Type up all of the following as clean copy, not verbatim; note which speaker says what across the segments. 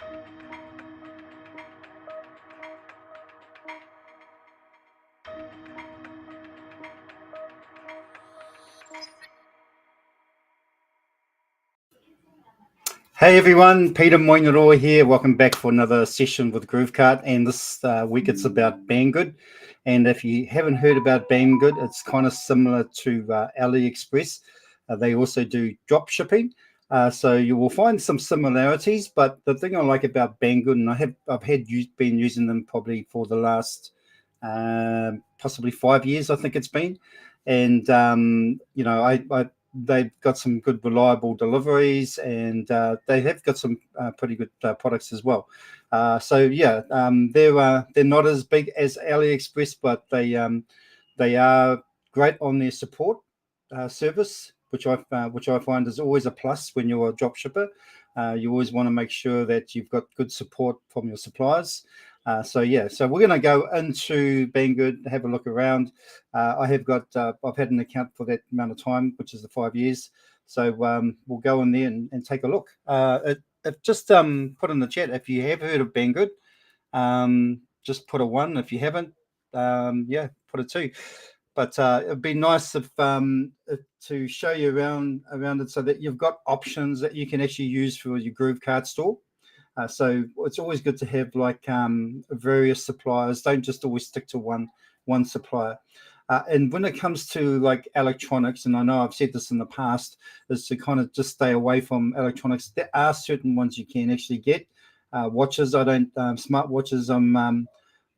Speaker 1: Hey everyone, Peter Moinaro here. Welcome back for another session with GrooveKart, and this week it's about Banggood. And if you haven't heard about Banggood, it's kind of similar to AliExpress. They also do drop shipping, so you will find some similarities. But the thing I like about Banggood, and I've been using them probably for the last possibly 5 years, I think it's been, and they've got some good reliable deliveries, and they have got some pretty good products as well. They're not as big as AliExpress, but they are great on their support service, which I find is always a plus when you're a drop shipper. You always want to make sure that you've got good support from your suppliers. So we're going to go into Banggood, have a look around. I've had an account for that amount of time, which is the 5 years. So we'll go in there and take a look. Just put in the chat if you have heard of Banggood. Just put a 1. If you haven't, put a 2. But it'd be nice if to show you around it so that you've got options that you can actually use for your GrooveKart store. So it's always good to have like various suppliers. Don't just always stick to one supplier. And when it comes to like electronics, and I know I've said this in the past, is to kind of just stay away from electronics. There are certain ones you can actually get. Watches, I don't smart watches. I'm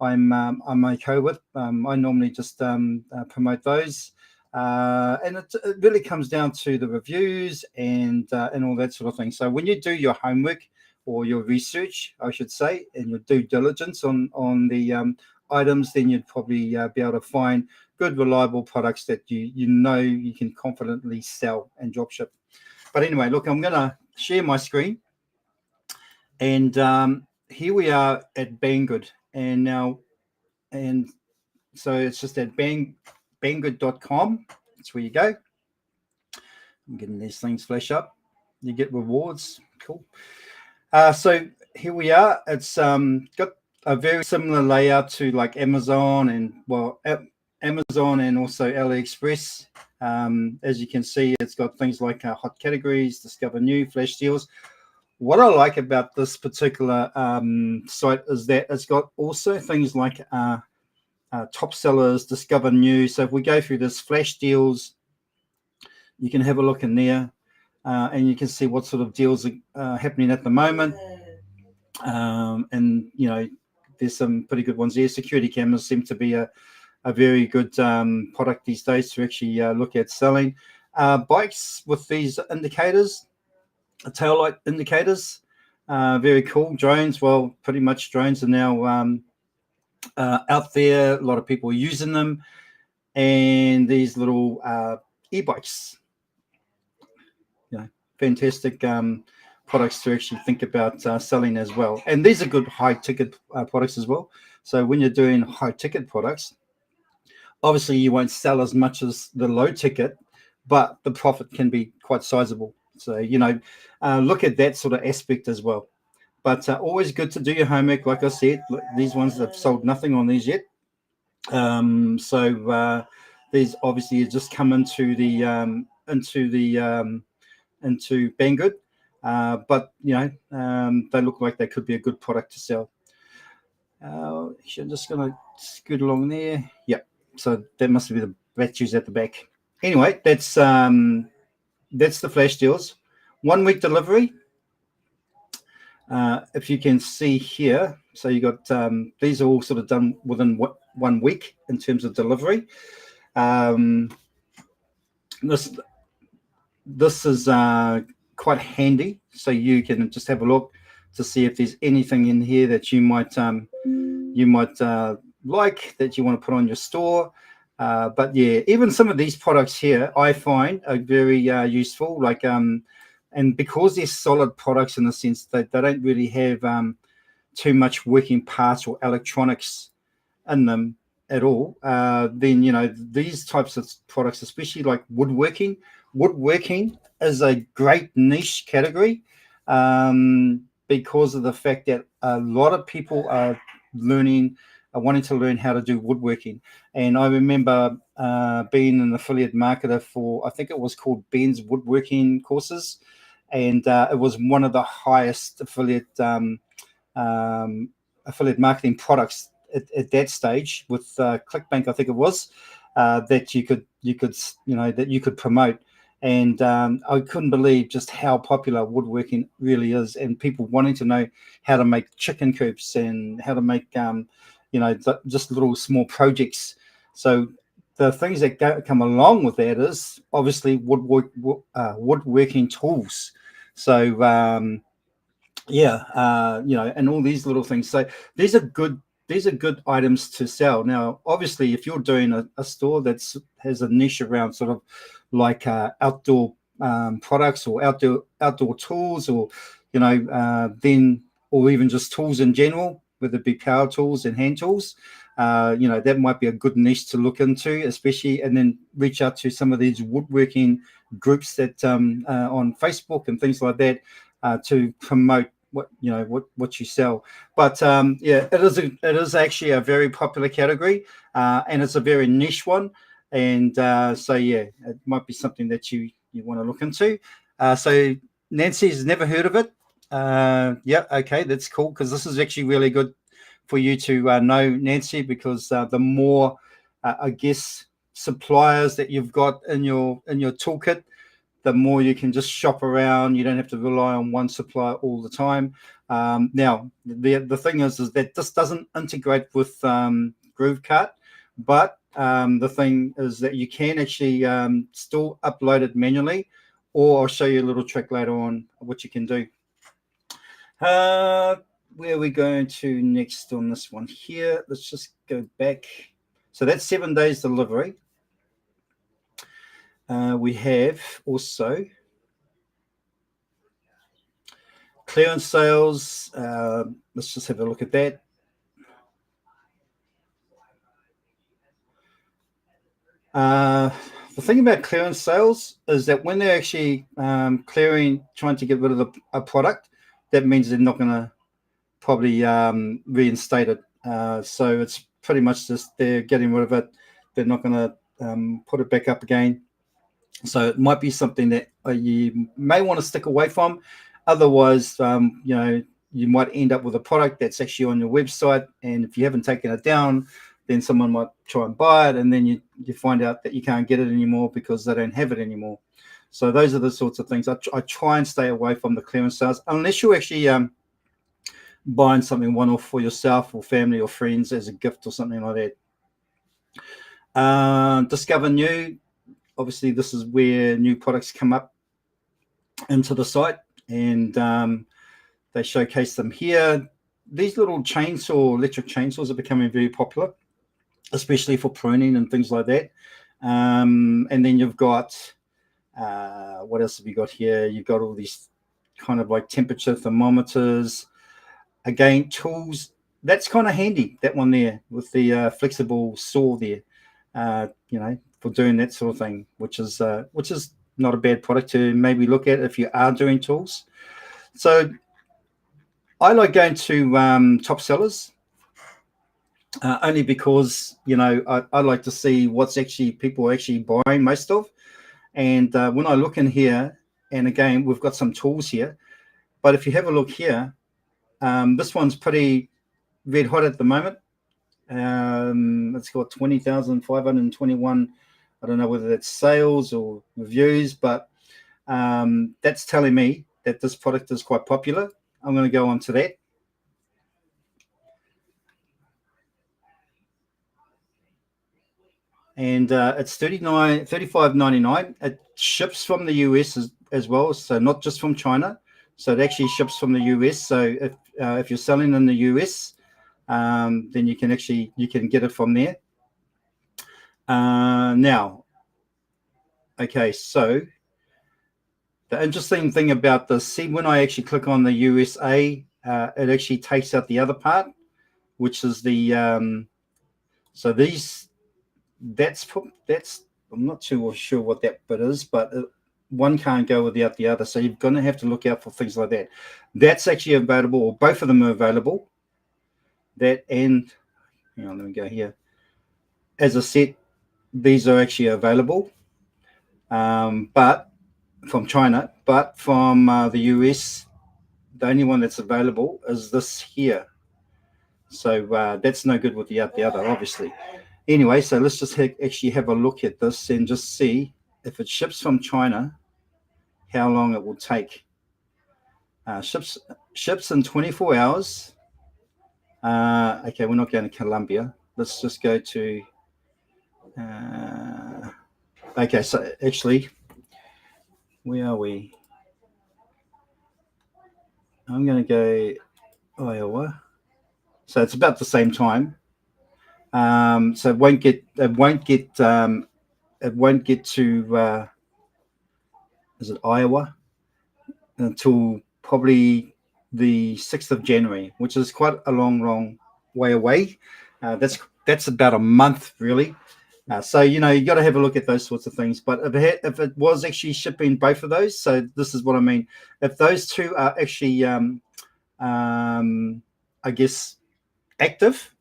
Speaker 1: okay with. I normally just promote those. And it really comes down to the reviews and all that sort of thing. So when you do your homework, or your research, I should say, and your due diligence on the items, then you'd probably be able to find good, reliable products that you know you can confidently sell and drop ship. But anyway, look, I'm going to share my screen, and here we are at Banggood, and so it's just at banggood.com. That's where you go. I'm getting these things flash up. You get rewards. Cool. So here we are. It's got a very similar layout to like Amazon and also AliExpress. As you can see, it's got things like hot categories, discover new, flash deals. What I like about this particular site is that it's got also things like top sellers, discover new. So if we go through this flash deals, you can have a look in there. And you can see what sort of deals are happening at the moment. And, there's some pretty good ones there. Security cameras seem to be a very good product these days to actually look at selling. Bikes with these indicators, taillight indicators, very cool. Drones, well, pretty much drones are now out there. A lot of people are using them. And these little e-bikes. Fantastic products to actually think about selling as well. And these are good high ticket products as well. So when you're doing high ticket products, obviously you won't sell as much as the low ticket, but the profit can be quite sizable. So, look at that sort of aspect as well. But always good to do your homework. Like I said, look, these ones have sold nothing on these yet. These obviously just come into Banggood, but they look like they could be a good product to sell. I'm just going to scoot along there. Yep. So that must be the batteries at the back. Anyway, that's the flash deals. 1 week delivery. If you can see here, so you got these are all sort of done within 1 week in terms of delivery. This is quite handy, so you can just have a look to see if there's anything in here that you might like that you want to put on your store. But yeah, even some of these products here I find are very useful. Like and because they're solid products in the sense that they don't really have too much working parts or electronics in them at all, then these types of products, especially like woodworking is a great niche category, because of the fact that a lot of people are wanting to learn how to do woodworking. And I remember being an affiliate marketer for, I think it was called Ben's Woodworking Courses, and it was one of the highest affiliate marketing products at that stage with ClickBank, I think it was, that you could that you could promote. And I couldn't believe just how popular woodworking really is, and people wanting to know how to make chicken coops and how to make just little small projects. So the things that come along with that is obviously woodworking tools. So and all these little things. So these are good items to sell. Now, obviously, if you're doing a store that has a niche around sort of like outdoor products or outdoor tools, or then, or even just tools in general, whether it be power tools and hand tools, that might be a good niche to look into, especially, and then reach out to some of these woodworking groups that on Facebook and things like that to promote what you sell. But it is actually a very popular category, and it's a very niche one. And it might be something that you want to look into. So Nancy's never heard of it. Okay, that's cool, because this is actually really good for you to know, Nancy, because the more I guess suppliers that you've got in your toolkit, the more you can just shop around. You don't have to rely on one supplier all the time. Now, the thing is that this doesn't integrate with GrooveKart, but the thing is that you can actually still upload it manually, or I'll show you a little trick later on what you can do. Where are we going to next on this one here? Let's just go back. So that's 7 days delivery. We have also clearance sales. Let's just have a look at that. The thing about clearance sales is that when they're actually trying to get rid of a product, that means they're not going to probably reinstate it. So it's pretty much just they're getting rid of it. They're not going to put it back up again. So it might be something that you may want to stick away from. Otherwise, you might end up with a product that's actually on your website, and if you haven't taken it down, then someone might try and buy it, and then you find out that you can't get it anymore because they don't have it anymore. So those are the sorts of things. I try and stay away from the clearance sales, unless you're actually buying something one-off for yourself or family or friends as a gift or something like that. Discover new. Obviously, this is where new products come up into the site, and they showcase them here. These little electric chainsaws are becoming very popular, especially for pruning and things like that. And then you've got, what else have you got here? You've got all these kind of like temperature thermometers. Again, tools. That's kind of handy, that one there with the flexible saw there, for doing that sort of thing, which is not a bad product to maybe look at if you are doing tools. So I like going to top sellers, only because I like to see what's actually people actually buying most of. And when I look in here, and again, we've got some tools here, but if you have a look here, this one's pretty red hot at the moment. It's got 20,521. I don't know whether that's sales or reviews, but that's telling me that this product is quite popular. I'm going to go on to that. And it's $35.99. It ships from the US as well, so not just from China. So it actually ships from the US. So if you're selling in the US, then you can get it from there. Now, okay, so the interesting thing about this, see, when I actually click on the USA, it actually takes out the other part, which is the so these. That's I'm not too sure what that bit is, but one can't go without the other. So you're going to have to look out for things like that. That's actually available, or both of them are available. That and hang on, let me go here. As I said, these are actually available, but from China, but from the US, the only one that's available is this here. So that's no good with the other, obviously. Anyway, so let's just actually have a look at this and just see if it ships from China, how long it will take. Ships in 24 hours. Okay, we're not going to Colombia. Let's just go to. Okay, so actually, where are we? I'm going to go Iowa. So it's about the same time. So it won't get to is it Iowa until probably the 6th of January, which is quite a long way away. That's about a month, really. So you got to have a look at those sorts of things. But if it was actually shipping both of those, so this is what I mean. If those two are actually, I guess, active,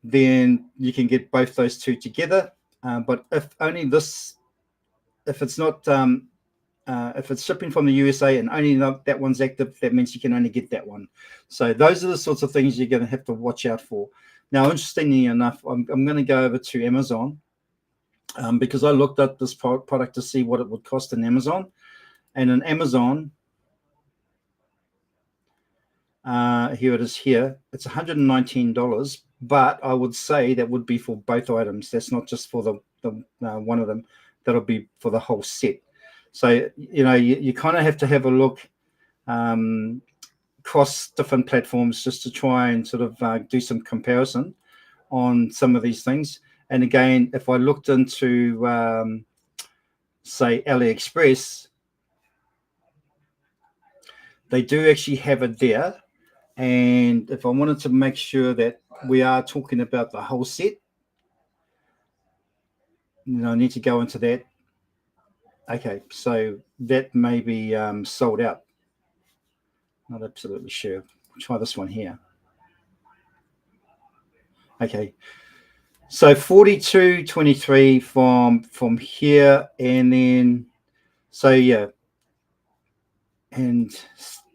Speaker 1: then you can get both those two together. But if it's not, if it's shipping from the USA and only that one's active, that means you can only get that one. So those are the sorts of things you're going to have to watch out for. Now, interestingly enough, I'm going to go over to Amazon because I looked at this product to see what it would cost in Amazon. And in Amazon, here it is here. It's $119, but I would say that would be for both items. That's not just for the one of them. That'll be for the whole set. So, you kind of have to have a look across different platforms just to try and sort of do some comparison on some of these things. And again, if I looked into, say, AliExpress, they do actually have it there. And if I wanted to make sure that we are talking about the whole set, I need to go into that. Okay, so that may be sold out. Not absolutely sure. I'll try this one here. Okay, so 42.23 from here, and then so yeah, and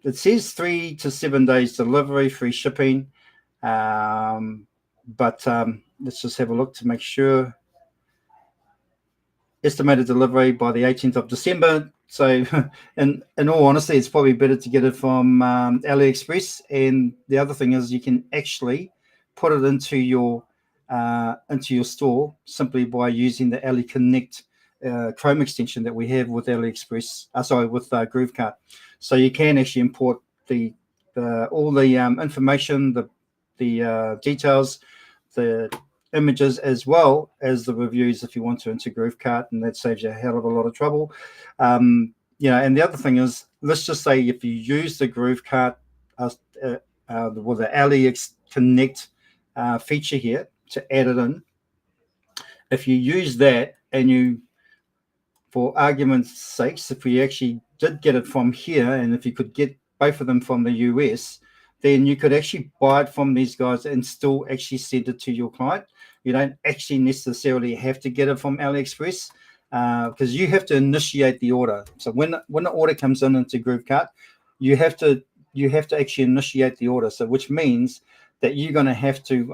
Speaker 1: it says 3 to 7 days delivery, free shipping. But let's just have a look to make sure. Estimated delivery by the 18th of December. So, in all honesty, it's probably better to get it from AliExpress. And the other thing is, you can actually put it into your store simply by using the Ali Connect Chrome extension that we have with AliExpress. With GrooveKart. So you can actually import all the information, the details, the images, as well as the reviews if you want to, into GrooveKart, and that saves you a hell of a lot of trouble. And the other thing is, let's just say if you use the GrooveKart with the Ali Connect feature here to add it in, if you use that and for argument's sakes, if we actually did get it from here, and if you could get both of them from the US, then you could actually buy it from these guys and still actually send it to your client. You don't actually necessarily have to get it from AliExpress because you have to initiate the order. So when the order comes into GrooveKart, you have to actually initiate the order. So which means that you're going to have to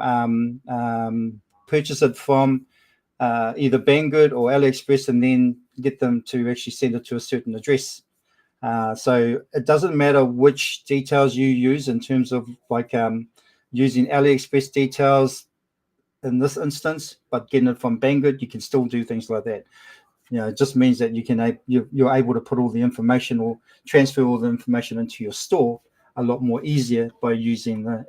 Speaker 1: purchase it from either Banggood or AliExpress, and then get them to actually send it to a certain address. So it doesn't matter which details you use in terms of using AliExpress details in this instance, but getting it from Banggood, you can still do things like that. It just means that you're able to put all the information or transfer all the information into your store a lot more easier by using the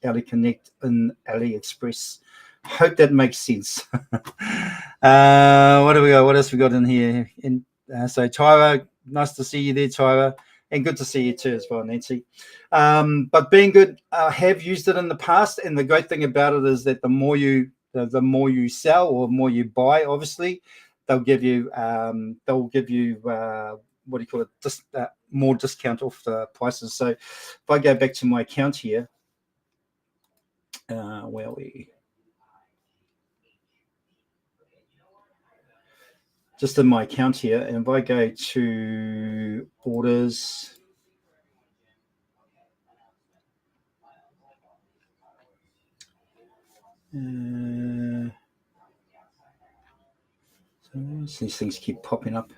Speaker 1: Ali Connect in AliExpress. Hope that makes sense. What do we got? What else we got in here? So Tyra, nice to see you there, Tyra, and good to see you too as well, Nancy. But Banggood, I have used it in the past, and the great thing about it is that the more you sell or more you buy, obviously, they'll give you what do you call it, more discount off the prices. So if I go back to my account here, where are we? Just in my account here, and if I go to orders, so these things keep popping up.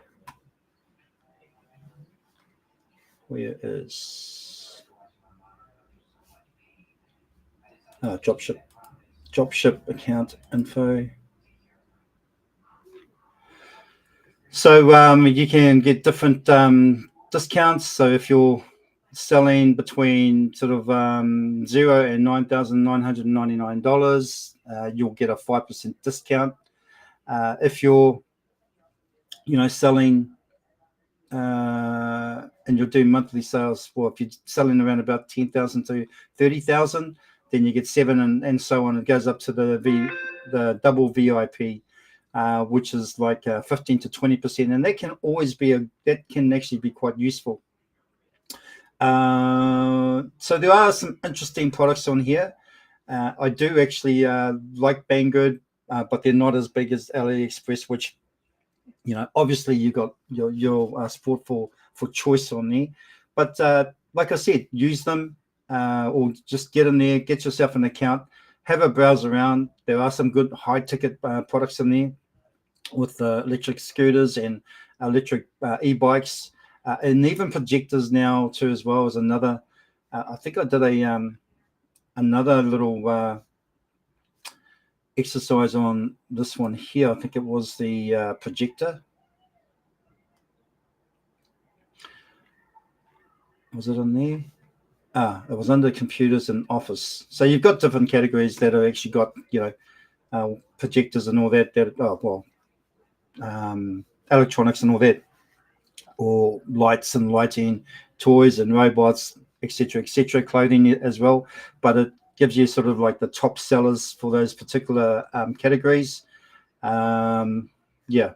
Speaker 1: Where is dropship account info? So you can get different discounts. So if you're selling between sort of $0 and $9,999, you'll get a 5% discount. If you're, selling and you're doing monthly sales, well, if you're selling around about 10,000 to 30,000, then you get 7, and so on. It goes up to the double VIP. Which is like 15 to 20%, and that can always be that can actually be quite useful. So there are some interesting products on here. I do actually like Banggood, but they're not as big as AliExpress, which obviously you got your sport for choice on there. But like I said, use them or just get in there, get yourself an account, have a browse around. There are some good high ticket products in there, with electric scooters and electric e-bikes, and even projectors now too, as well as another. I think I did another little exercise on this one here. I think it was the projector. Was it on there? It was under computers and office. So you've got different categories that have actually got projectors and all that. Electronics and all that, or lights and lighting, toys and robots, etc., clothing as well. But it gives you sort of like the top sellers for those particular categories. Yeah.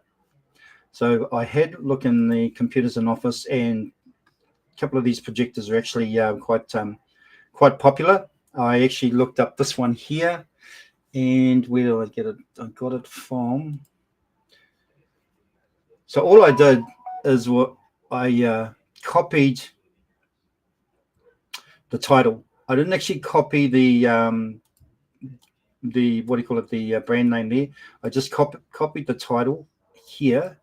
Speaker 1: So I had a look in the computers and office, and a couple of these projectors are actually quite popular. I actually looked up this one here, and where did I get it? I got it from. So all I did is what I copied the title. I didn't actually copy the what do you call it, the brand name there. I just copied the title here,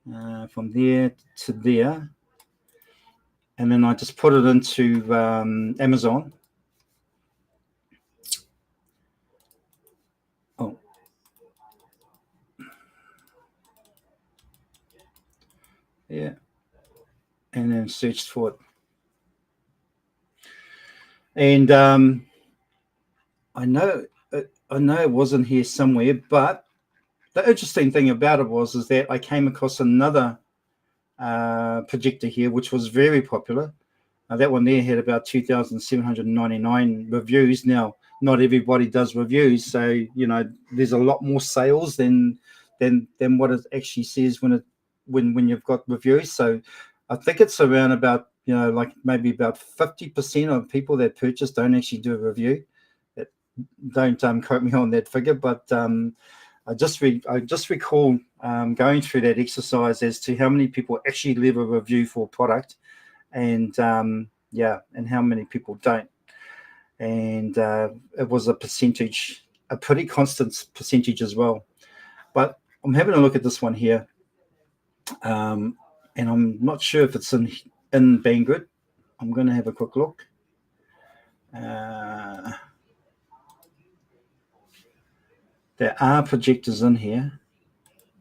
Speaker 1: from there to there, and then I just put it into Amazon. Oh, yeah, and then searched for it. And I know it wasn't here somewhere, but the interesting thing about it is that I came across another projector here, which was very popular. That one there had about 2,799 reviews. Now, not everybody does reviews, so there's a lot more sales than what it actually says when you've got reviews. So I think it's around about like maybe about 50% of people that purchase don't actually do a review. Don't quote me on that figure, but I just recall going through that exercise as to how many people actually leave a review for a product, and and how many people don't. And it was a pretty constant percentage as well. But I'm having a look at this one here, and I'm not sure if it's in Banggood. I'm going to have a quick look. There are projectors in here,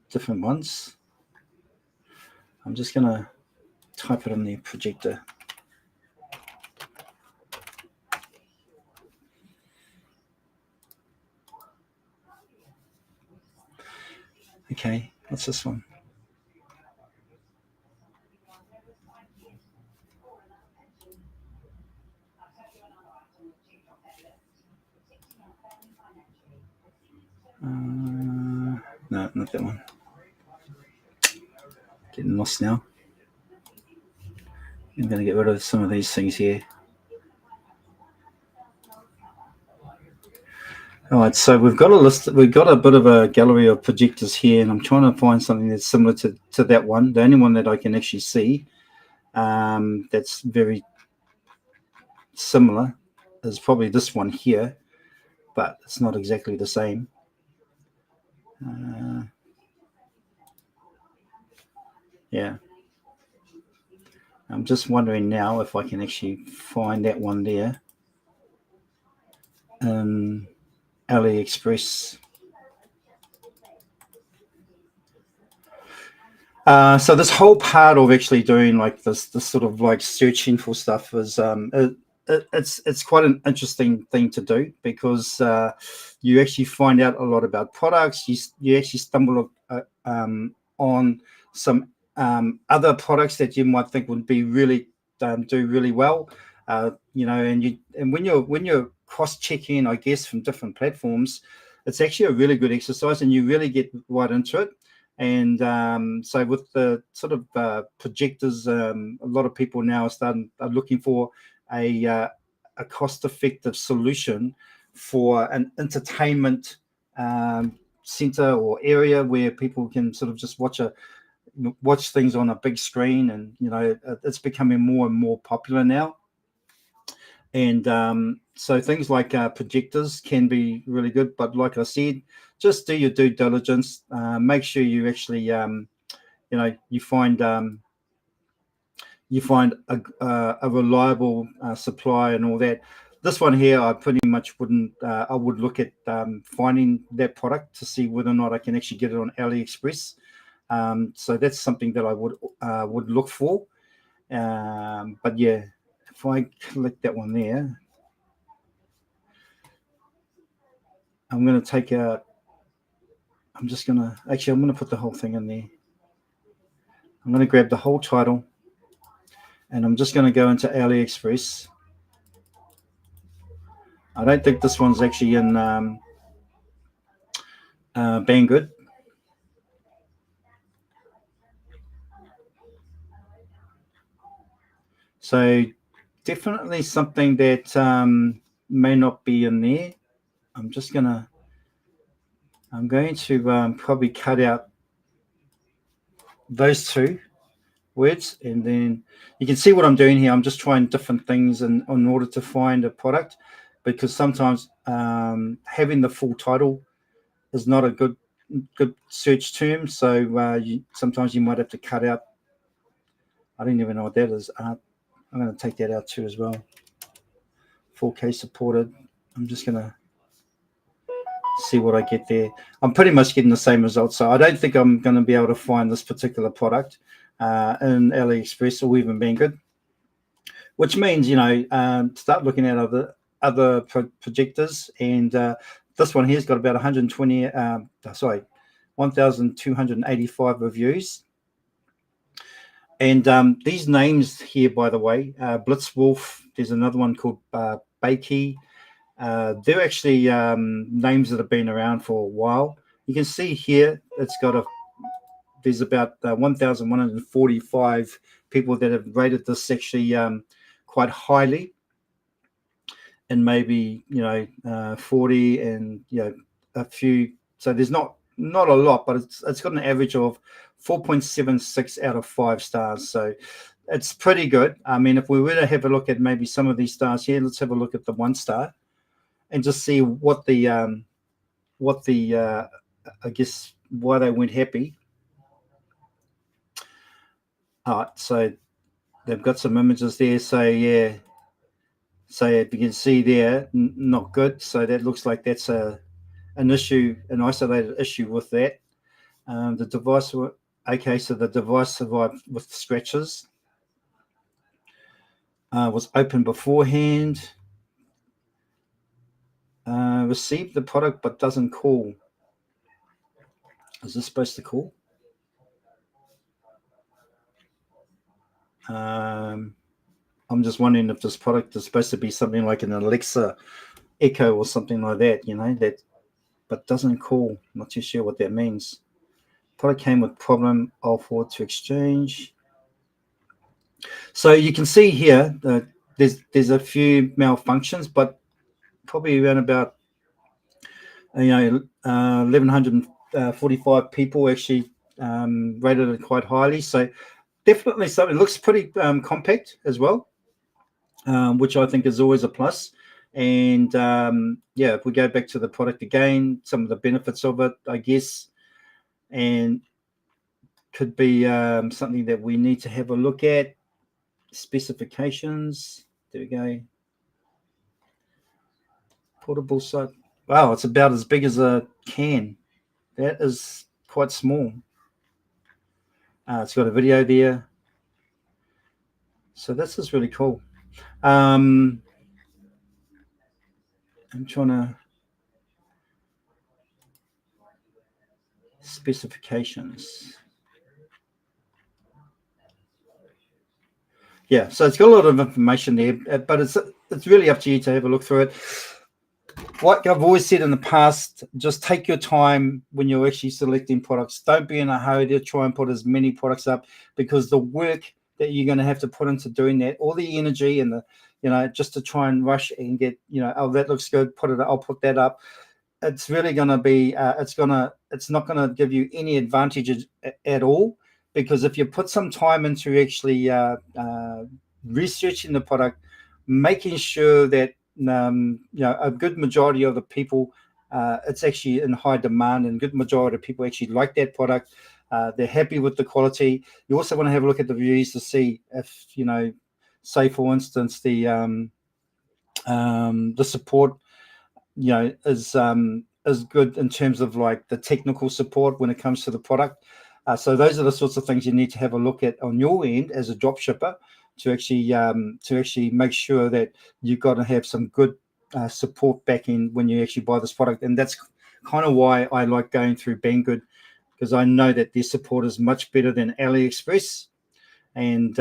Speaker 1: different ones. I'm just going to type it in the projector. Okay, what's this one? No, not that one. Getting lost now. I'm going to get rid of some of these things here. All right, so we've got a list. We've got a bit of a gallery of projectors here, and I'm trying to find something that's similar to that one. The only one that I can actually see that's very similar is probably this one here, but it's not exactly the same. Yeah. I'm just wondering now if I can actually find that one there. AliExpress. So this whole part of actually doing like this sort of like searching for stuff is it's quite an interesting thing to do, because you actually find out a lot about products. You actually stumble on some other products that you might think would be really do really well, and when you're cross checking, I guess, from different platforms, it's actually a really good exercise, and you really get right into it. And so with the sort of projectors, a lot of people now are looking for a cost-effective solution for an entertainment center or area where people can sort of just watch things on a big screen, and it's becoming more and more popular now. And so things like projectors can be really good, but like I said, just do your due diligence. Make sure you actually, you find a reliable supply and all that. This one here, I pretty much wouldn't. I would look at finding that product to see whether or not I can actually get it on AliExpress. So that's something that I would look for. But yeah, if I click that one there, I'm going to take out. I'm going to put the whole thing in there. I'm going to grab the whole title, and I'm just going to go into AliExpress. I don't think this one's actually in Banggood. So definitely something that may not be in there. I'm going to probably cut out those two words, and then you can see what I'm doing here. I'm just trying different things in order to find a product, because sometimes having the full title is not a good search term. So sometimes you might have to cut out. I don't even know what that is. I'm going to take that out too as well. 4K supported. I'm just going to see what I get there. I'm pretty much getting the same results. So I don't think I'm going to be able to find this particular product in AliExpress or even Banggood, which means, start looking at other projectors. And this one here's got about 1,285 reviews. And these names here, by the way, Blitzwolf, there's another one called Bakey. They're actually names that have been around for a while. You can see here there's about 1,145 people that have rated this actually quite highly, and maybe 40 and a few. So there's not a lot, but it's got an average of 4.76 out of 5 stars. So it's pretty good. I mean, if we were to have a look at maybe some of these stars here, let's have a look at the 1 star and just see what the I guess why they weren't happy. All right, so they've got some images there. So yeah, so if you can see there, not good. So that looks like that's an issue, an isolated issue with that. The device, okay, so the device survived with scratches. Was open beforehand. Received the product but doesn't call. Is this supposed to call? I'm just wondering if this product is supposed to be something like an Alexa Echo or something like that, that, but doesn't call. Not too sure what that means. Product came with problem of what to exchange. So you can see here that there's a few malfunctions, but probably around about 1,145 people actually rated it quite highly. So definitely something. It looks pretty compact as well, which I think is always a plus. And yeah, if we go back to the product again, some of the benefits of it, I guess, and could be something that we need to have a look at. Specifications. There we go. Portable site. Wow, it's about as big as a can. That is quite small. It's got a video there. So this is really cool. I'm trying to specifications. Yeah, so it's got a lot of information there, but it's really up to you to have a look through it. Like I've always said in the past, just take your time when you're actually selecting products. Don't be in a hurry to try and put as many products up, because the work that you're going to have to put into doing that, all the energy and the, just to try and rush and get, oh, that looks good, I'll put that up. It's really going to be, it's not going to give you any advantages at all, because if you put some time into actually researching the product, making sure that a good majority of the people, it's actually in high demand, and good majority of people actually like that product. They're happy with the quality. You also want to have a look at the reviews to see if, say for instance, the support, is good in terms of like the technical support when it comes to the product. So those are the sorts of things you need to have a look at on your end as a drop shipper, to actually make sure that you've got to have some good support back in when you actually buy this product. And that's kind of why I like going through Banggood, because I know that their support is much better than AliExpress. And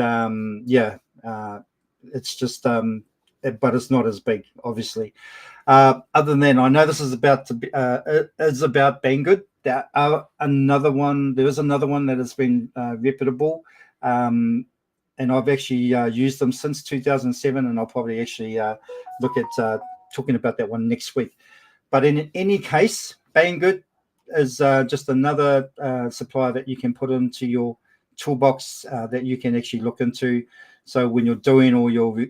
Speaker 1: it's just but it's not as big, obviously. Other than that, I know this is about Banggood. There is another one that has been reputable, and I've actually used them since 2007, and I'll probably actually look at talking about that one next week. But in any case, Banggood is just another supplier that you can put into your toolbox that you can actually look into. So when you're doing all your,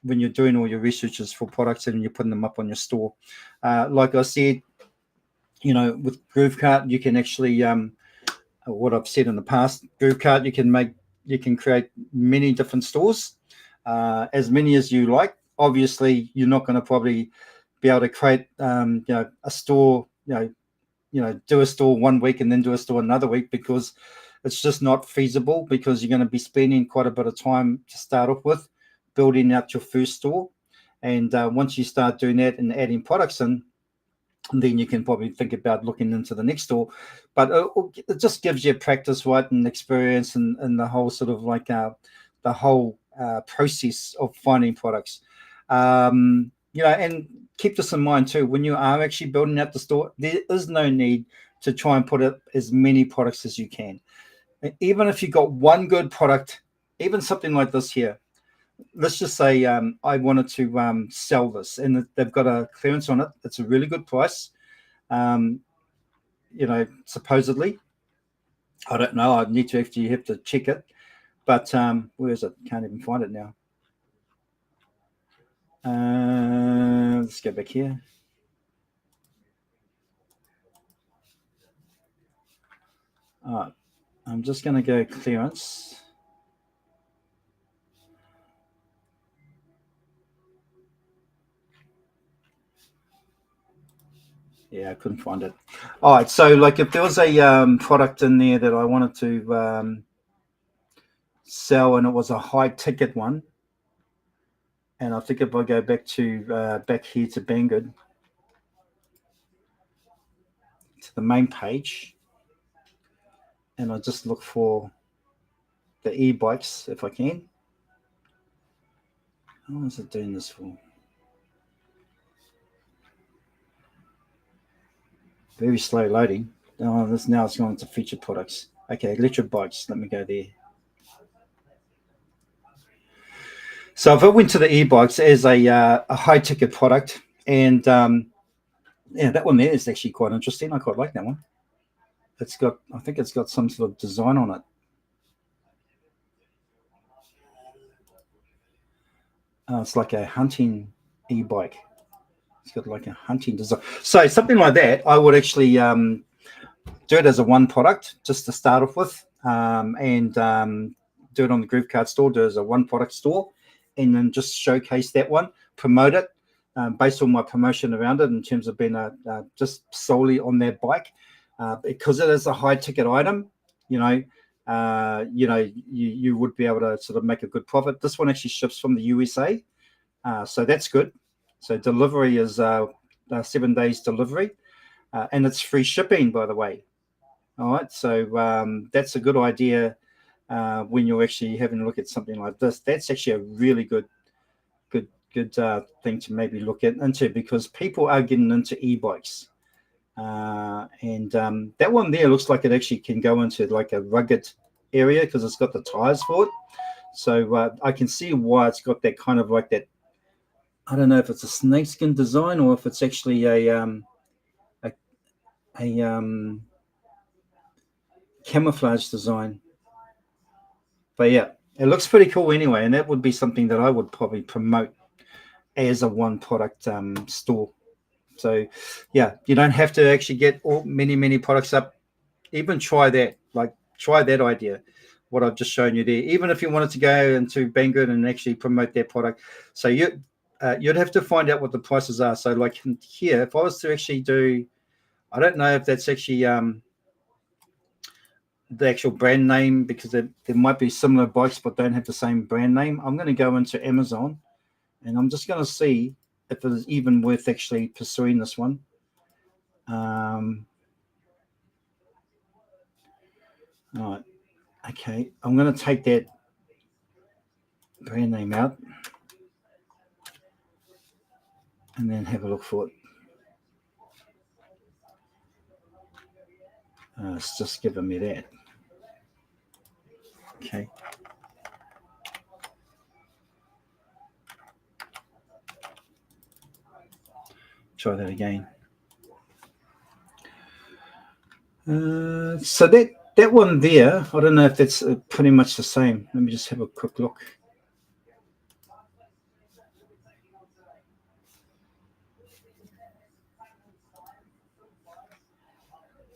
Speaker 1: researches for products and you're putting them up on your store, like I said, with GrooveKart, you can actually, what I've said in the past, GrooveKart, you can create many different stores, as many as you like. Obviously, you're not going to probably be able to create, a store, do a store one week and then do a store another week, because it's just not feasible, because you're going to be spending quite a bit of time to start off with building out your first store. And once you start doing that and adding products in, then you can probably think about looking into the next store. But it just gives you practice, right, and experience, and the whole sort of like the whole process of finding products. And keep this in mind too, when you are actually building out the store, there is no need to try and put up as many products as you can. Even if you've got one good product, even something like this here, let's just say I wanted to sell this, and they've got a clearance on it. It's a really good price, supposedly. I don't know. I need to actually have to check it. But where is it? Can't even find it now. Let's go back here. All right. I'm just going to go clearance. Yeah, I couldn't find it. All right, so like if there was a product in there that I wanted to sell, and it was a high ticket one, and I think if I go back here to Banggood, to the main page, and I just look for the e-bikes if I can. How is it doing this for? Very slow loading. Oh, this now it's gone to featured products. Okay, electric bikes. Let me go there. So if I went to the e-bikes as a high ticket product, and yeah, that one there is actually quite interesting. I quite like that one. It's got, I think it's got some sort of design on it. It's like a hunting e-bike. It's got like a hunting design. So something like that, I would actually do it as a one product just to start off with, and do it on the GrooveKart store. Do it as a one product store, and then just showcase that one, promote it based on my promotion around it in terms of being just solely on that bike, because it is a high ticket item. You would be able to sort of make a good profit. This one actually ships from the USA, so that's good. So delivery is 7 days delivery, and it's free shipping, by the way. All right, so that's a good idea when you're actually having a look at something like this. That's actually a really good thing to maybe look into, because people are getting into e-bikes, and that one there looks like it actually can go into like a rugged area because it's got the tires for it. So I can see why it's got that kind of like that. I don't know if it's a snakeskin design or if it's actually a camouflage design. But yeah, it looks pretty cool anyway, and that would be something that I would probably promote as a one product store. So yeah, you don't have to actually get many products up. Even try that, like try that idea, what I've just shown you there. Even if you wanted to go into Banggood and actually promote their product, so you'd have to find out what the prices are. So like here, if I was to actually do, I don't know if that's actually the actual brand name, because there might be similar bikes but don't have the same brand name. I'm going to go into Amazon and I'm just going to see if it's even worth actually pursuing this one. All right. Okay. I'm going to take that brand name out and then have a look for it. It's just giving me that. Okay. Try that again. So that one there, I don't know if that's pretty much the same. Let me just have a quick look.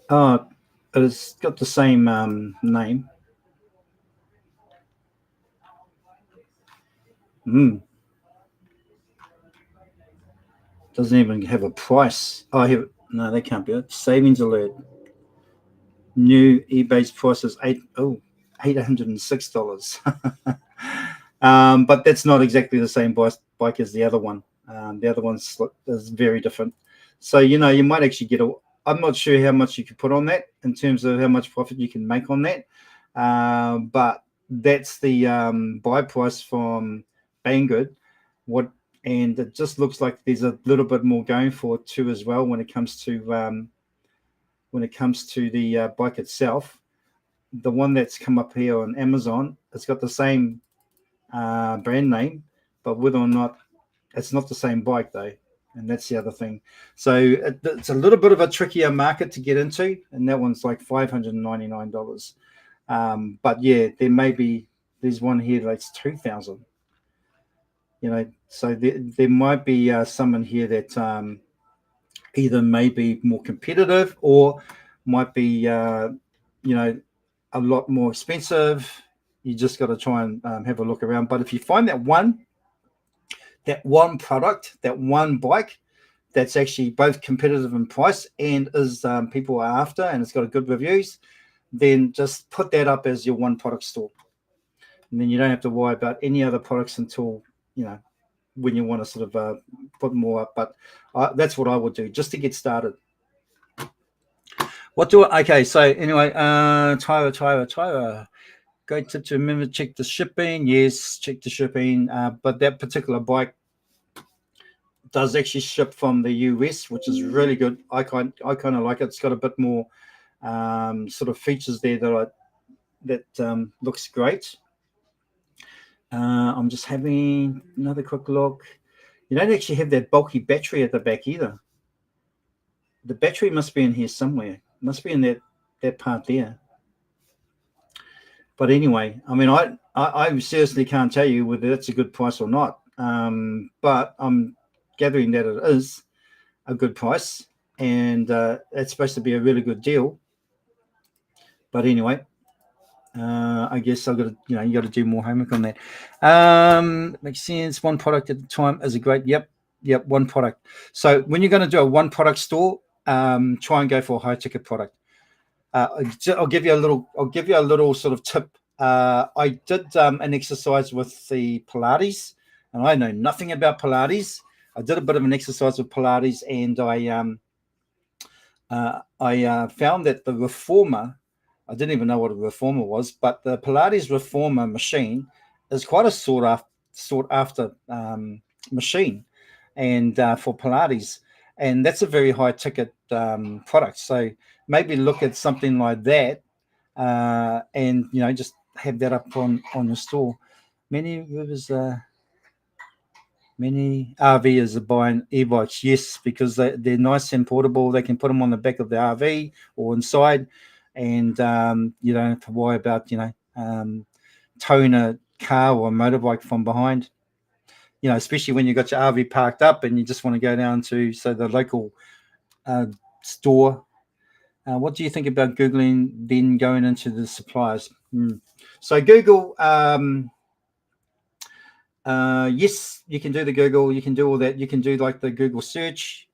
Speaker 1: Oh, it's got the same name. Doesn't even have a price. Oh, here, no, they can't be it. Savings alert. New eBay's price is $806. But that's not exactly the same bike as the other one. The other one is very different. So you might actually get I'm not sure how much you could put on that in terms of how much profit you can make on that. But that's the buy price from Banggood. And it just looks like there's a little bit more going for it too as well when it comes to the bike itself. The one that's come up here on Amazon, it's got the same brand name, but whether or not it's not the same bike though, and that's the other thing. So it's a little bit of a trickier market to get into, and that one's like $599. But yeah, there's one here that's $2,000. So there might be some in here that either may be more competitive or might be a lot more expensive. You just got to try and have a look around. But if you find that one product, that one bike that's actually both competitive in price and is people are after, and it's got good reviews, then just put that up as your one product store, and then you don't have to worry about any other products until when you want to sort of put more up. But that's what I would do just to get started. Okay, so anyway, Tyra. Great tip to remember, check the shipping. Yes, check the shipping. But that particular bike does actually ship from the US, which is really good. I kind of like it. It's got a bit more sort of features there that looks great. I'm just having another quick look. You don't actually have that bulky battery at the back either. The battery must be in here somewhere. Must be in that part there. But anyway, I mean, I seriously can't tell you whether that's a good price or not. But I'm gathering that it is a good price, and it's supposed to be a really good deal. But anyway, I guess I've got to, you got to do more homework on that. Makes sense. One product at a time is a great. Yep. One product. So when you're going to do a one product store, try and go for a high ticket product. I'll give you a little sort of tip. I did an exercise with the Pilates, and I know nothing about Pilates. I did a bit of an exercise with Pilates, and I found that the reformer, I didn't even know what a reformer was, but the Pilates reformer machine is quite a sought after machine, and for Pilates, and that's a very high ticket product. So maybe look at something like that, and just have that up on your store. Many RVers are buying e-bikes, yes, because they're nice and portable. They can put them on the back of the RV or inside, and you don't have to worry about towing a car or a motorbike from behind. Especially when you've got your RV parked up and you just want to go down to the local store. What do you think about Googling, then going into the suppliers? So Google, yes, you can do the Google. You can do all that. You can do like the Google search.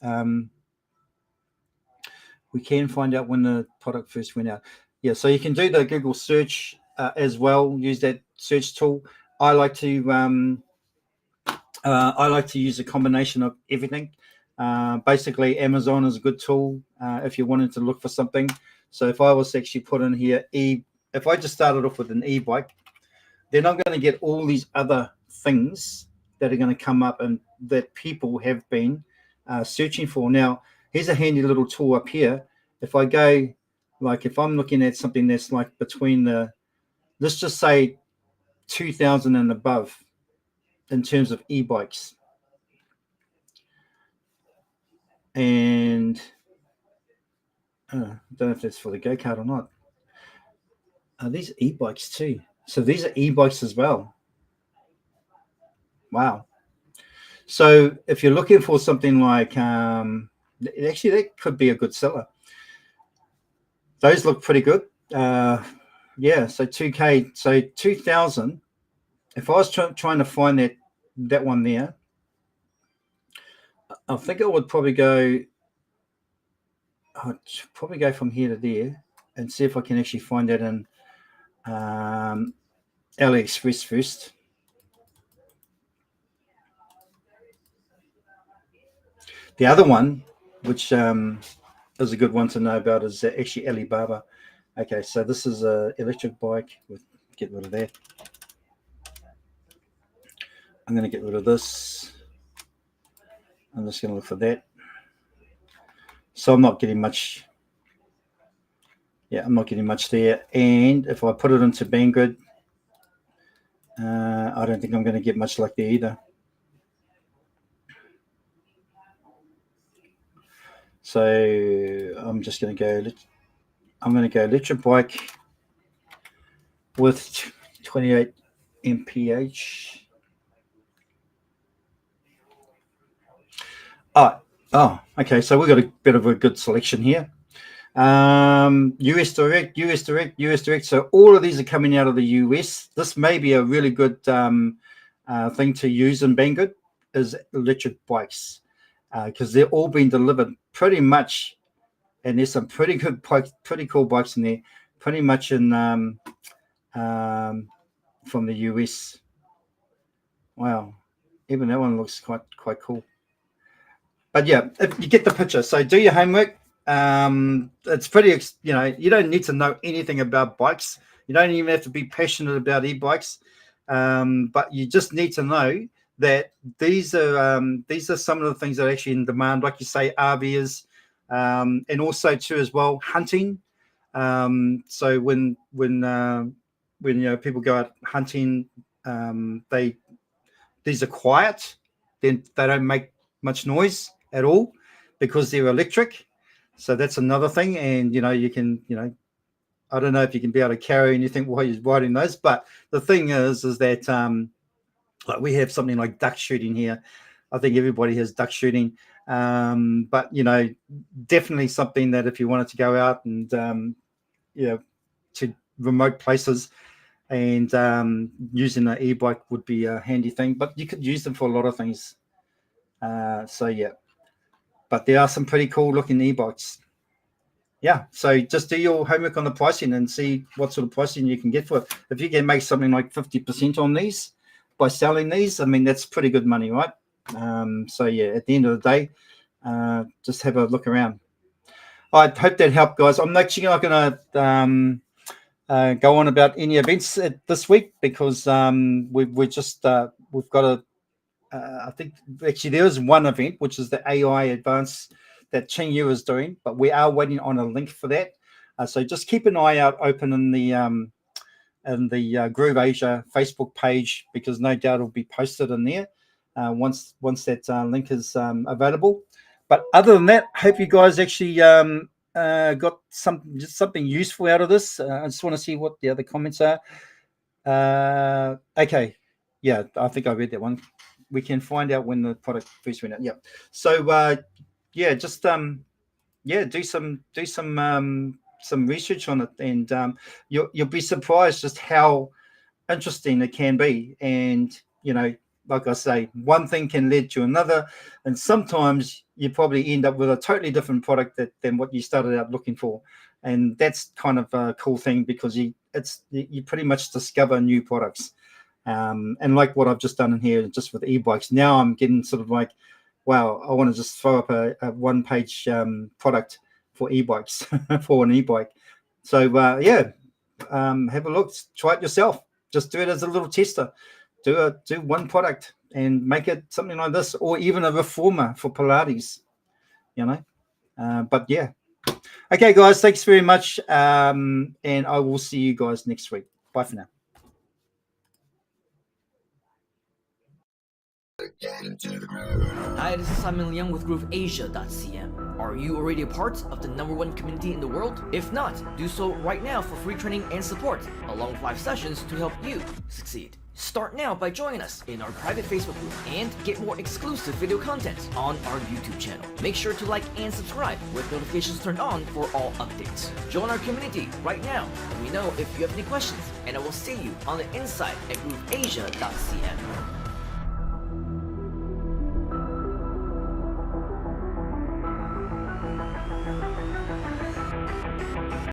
Speaker 1: We can find out when the product first went out. Yeah, so you can do the Google search as well. Use that search tool. I like to use a combination of everything. Basically, Amazon is a good tool if you're wanting to look for something. So if I was to actually put in here, if I just started off with an e-bike, then I'm going to get all these other things that are going to come up and that people have been searching for. Now, here's a handy little tool up here. If I go, like if I'm looking at something that's like between let's just say 2,000 and above in terms of e-bikes. And I don't know if that's for the go-kart or not. These e-bikes too. So these are e-bikes as well. Wow. So if you're looking for something like, actually that could be a good seller. Those look pretty good. Yeah, so 2K, so 2,000. If I was trying to find that one there, I think I would probably go. I'd probably go from here to there and see if I can actually find that in AliExpress first. The other one, which is a good one to know about, is actually Alibaba. Okay, so this is an electric bike. Get rid of that. I'm going to get rid of this. I'm just going to look for that. So I'm not getting much. Yeah, I'm not getting much there. And if I put it into Banggood, I don't think I'm going to get much luck there either. So I'm just going to go. I'm going to go electric bike with 28 mph. Oh, okay. So we've got a bit of a good selection here. US direct. So all of these are coming out of the US. This may be a really good thing to use in Banggood is electric bikes because they're all being delivered pretty much, and there's some pretty good bikes, pretty cool bikes in there, pretty much in from the US. Wow, even that one looks quite cool. But yeah, if you get the picture. So do your homework. It's pretty, you don't need to know anything about bikes. You don't even have to be passionate about e-bikes. But you just need to know that these are some of the things that are actually in demand, like you say, RVers, and also too as well, hunting. So when people go out hunting, these are quiet. Then they don't make much noise at all because they're electric. So that's another thing. And you can I don't know if you can be able to carry anything while you're riding those. But the thing is that like we have something like duck shooting here. I think everybody has duck shooting. But definitely something that if you wanted to go out and to remote places, and using an e-bike would be a handy thing. But you could use them for a lot of things. So yeah, but there are some pretty cool looking e-bikes. Yeah, so just do your homework on the pricing and see what sort of pricing you can get for it. If you can make something like 50% on these by selling these, I mean, that's pretty good money, right? So yeah, at the end of the day, just have a look around. I hope that helped, guys. I'm actually not going to go on about any events this week because we've got a I think actually there is one event, which is the AI Advance that Qingyu is doing, but we are waiting on a link for that. So just keep an eye out open in the Groove Asia Facebook page, because no doubt it'll be posted in there once that link is available. But other than that, hope you guys actually got something useful out of this. I just want to see what the other comments are. Okay, yeah, I think I read that one. We can find out when the product first went out. Yeah. So yeah, just do some research on it, and you'll be surprised just how interesting it can be. And like I say, one thing can lead to another, and sometimes you probably end up with a totally different product than what you started out looking for. And that's kind of a cool thing, because you pretty much discover new products. And like what I've just done in here, just with e-bikes, now I'm getting sort of like, wow, I want to just throw up a one-page product for e-bikes for an e-bike. So have a look, try it yourself. Just do it as a little tester. Do one product and make it something like this, or even a reformer for Pilates. But yeah. Okay, guys, thanks very much, and I will see you guys next week. Bye for now.
Speaker 2: Hi, this is Simon Liang with GrooveAsia.cm. Are you already a part of the #1 community in the world? If not, do so right now for free training and support, along with live sessions to help you succeed. Start now by joining us in our private Facebook group and get more exclusive video content on our YouTube channel. Make sure to like and subscribe with notifications turned on for all updates. Join our community right now. Let me know if you have any questions, and I will see you on the inside at GrooveAsia.cm.